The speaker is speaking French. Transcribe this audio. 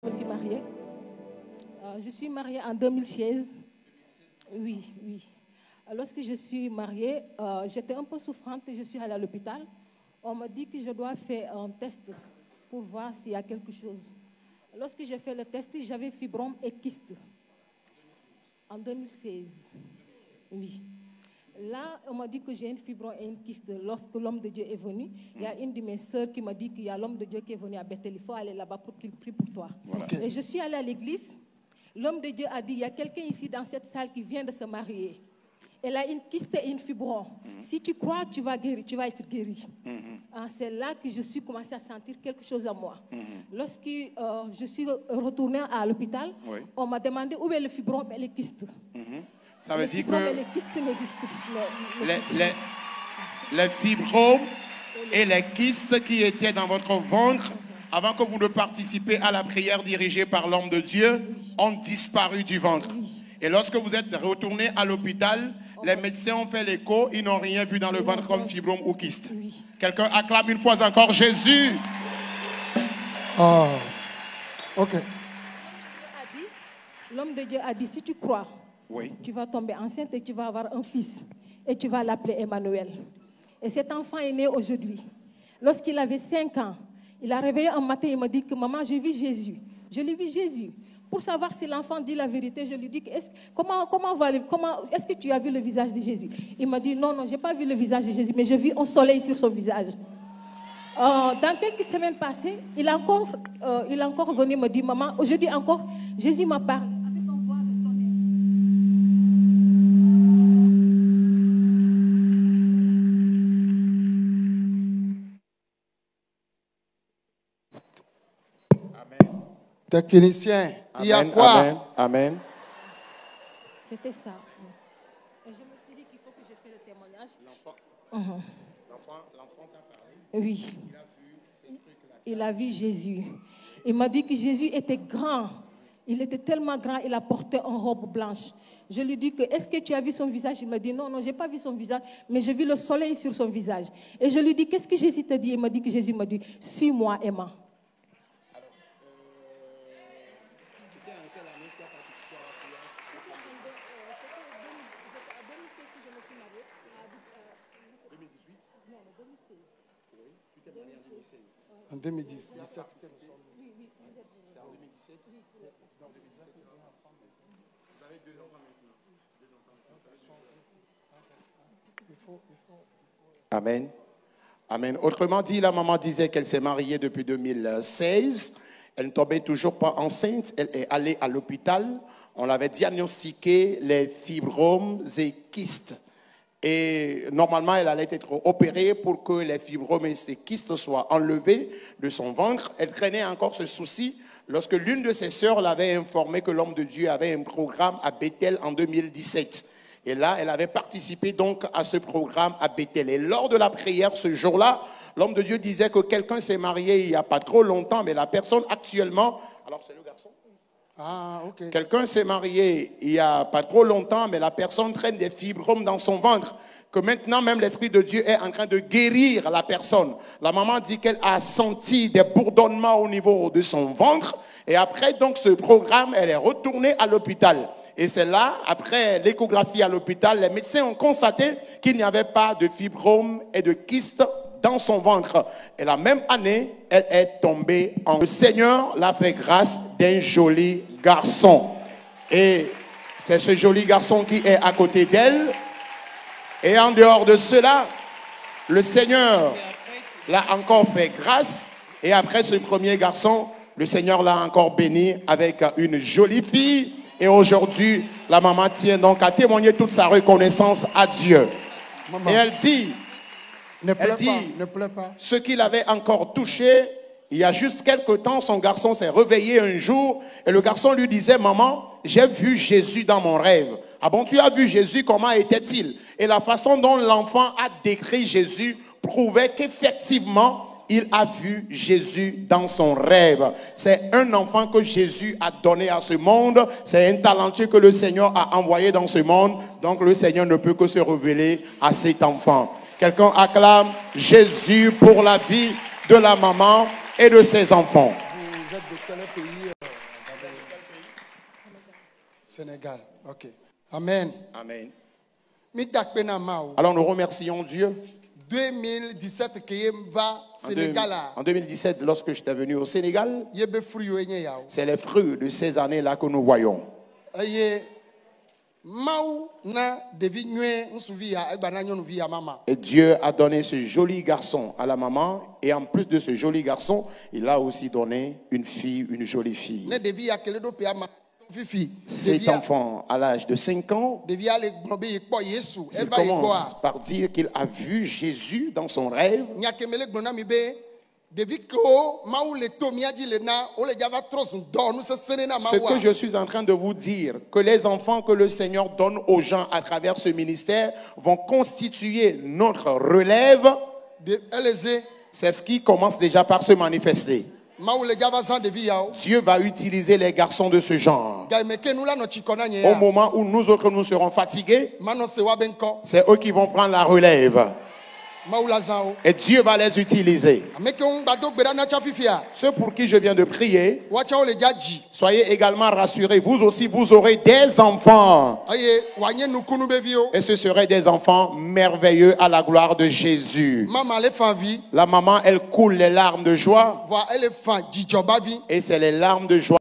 Je suis mariée. Je suis mariée en 2016. Oui, oui. Lorsque je suis mariée, j'étais un peu souffrante et je suis allée à l'hôpital. On m'a dit que je dois faire un test pour voir s'il y a quelque chose. Lorsque j'ai fait le test, j'avais fibrome et kyste. En 2016. Oui. Là, on m'a dit que j'ai une fibrome et une kyste. Lorsque l'homme de Dieu est venu, il y a une de mes sœurs qui m'a dit qu'il y a l'homme de Dieu qui est venu à Bethel. Il faut aller là-bas pour qu'il prie pour toi. Okay. Et je suis allée à l'église. L'homme de Dieu a dit, il y a quelqu'un ici dans cette salle qui vient de se marier. Elle a une kyste et une fibrome. Si tu crois, tu vas guérir, tu vas être guéri. C'est là que je suis commencé à sentir quelque chose à moi. Lorsque je suis retournée à l'hôpital, on m'a demandé où est le fibrome et les kystes. Ça veut dire que les kystes n'existent plus. Les fibromes et les kystes qui étaient dans votre ventre, avant que vous ne participiez à la prière dirigée par l'homme de Dieu, ont disparu du ventre. Et lorsque vous êtes retourné à l'hôpital, les médecins ont fait l'écho, ils n'ont rien vu dans le ventre comme fibrome ou kyste. Quelqu'un acclame une fois encore Jésus. Oh, ok. L'homme de Dieu a dit, si tu crois, tu vas tomber enceinte et tu vas avoir un fils. Et tu vas l'appeler Emmanuel. Et cet enfant est né aujourd'hui. Lorsqu'il avait 5 ans, il a réveillé un matin, il m'a dit que maman, j'ai vu Jésus. Je lui ai vu Jésus. Pour savoir si l'enfant dit la vérité, je lui dis, est-ce que tu as vu le visage de Jésus? Il m'a dit, non, je n'ai pas vu le visage de Jésus, mais j'ai vu un soleil sur son visage. Dans quelques semaines passées, il est encore venu me dire, maman, aujourd'hui encore, Jésus m'a parlé. Technicien, il y a quoi? Amen, amen. C'était ça. Et je me suis dit qu'il faut que je fasse le témoignage. L'enfant t'a parlé? Oui. Il a vu Jésus. Il m'a dit que Jésus était grand. Il était tellement grand, il a porté une robe blanche. Je lui dis que, est-ce que tu as vu son visage? Il m'a dit, non, je n'ai pas vu son visage, mais j'ai vu le soleil sur son visage. Et je lui dis, qu'est-ce que Jésus t'a dit? Il m'a dit que Jésus m'a dit, suis-moi, Emma. En 2017. C'est en 2017. Vous avez 2 enfants maintenant. Amen. Amen. Autrement dit, la maman disait qu'elle s'est mariée depuis 2016. Elle ne tombait toujours pas enceinte. Elle est allée à l'hôpital. On l'avait diagnostiqué les fibromes et kystes. Et normalement, elle allait être opérée pour que les fibromes et ces kystes soient enlevés de son ventre. Elle traînait encore ce souci lorsque l'une de ses sœurs l'avait informé que l'homme de Dieu avait un programme à Bethel en 2017. Et là, elle avait participé donc à ce programme à Bethel. Et lors de la prière ce jour-là, l'homme de Dieu disait que quelqu'un s'est marié il n'y a pas trop longtemps, mais la personne actuellement... Alors, c'est le garçon? Ah, ok. Quelqu'un s'est marié il n'y a pas trop longtemps, mais la personne traîne des fibromes dans son ventre. Que maintenant, même l'Esprit de Dieu est en train de guérir la personne. La maman dit qu'elle a senti des bourdonnements au niveau de son ventre. Et après donc ce programme, elle est retournée à l'hôpital. Et c'est là, après l'échographie à l'hôpital, les médecins ont constaté qu'il n'y avait pas de fibromes et de kystes dans son ventre. Et la même année, elle est tombée en... Le Seigneur l'a fait grâce d'un joli garçon. Et c'est ce joli garçon qui est à côté d'elle. Et en dehors de cela, le Seigneur l'a encore fait grâce. Et après ce premier garçon, le Seigneur l'a encore béni avec une jolie fille. Et aujourd'hui, la maman tient donc à témoigner toute sa reconnaissance à Dieu. Maman. Et elle dit... Ne pleure pas. Ce qu'il avait encore touché, il y a juste quelque temps, son garçon s'est réveillé un jour et le garçon lui disait, maman, j'ai vu Jésus dans mon rêve. Ah bon, tu as vu Jésus, comment était-il? Et la façon dont l'enfant a décrit Jésus prouvait qu'effectivement, il a vu Jésus dans son rêve. C'est un enfant que Jésus a donné à ce monde. C'est un talentueux que le Seigneur a envoyé dans ce monde. Donc le Seigneur ne peut que se révéler à cet enfant. Quelqu'un acclame Jésus pour la vie de la maman et de ses enfants. Vous êtes de quel pays? Sénégal. Ok. Amen. Amen. Alors Alors nous remercions Dieu. 2017 qui va Sénégal. En 2017, lorsque j'étais venu au Sénégal, c'est les fruits de ces années-là que nous voyons. Et Dieu a donné ce joli garçon à la maman. Et en plus de ce joli garçon, il a aussi donné une fille, une jolie fille. Cet enfant, à l'âge de 5 ans, il commence par dire qu'il a vu Jésus dans son rêve. Ce que je suis en train de vous dire, que les enfants que le Seigneur donne aux gens à travers ce ministère vont constituer notre relève, c'est ce qui commence déjà par se manifester. Dieu va utiliser les garçons de ce genre. Au moment où nous autres nous serons fatigués, c'est eux qui vont prendre la relève. Et Dieu va les utiliser. Ceux pour qui je viens de prier, soyez également rassurés. Vous aussi, vous aurez des enfants. Et ce seraient des enfants merveilleux à la gloire de Jésus. La maman, elle coule les larmes de joie. Et c'est les larmes de joie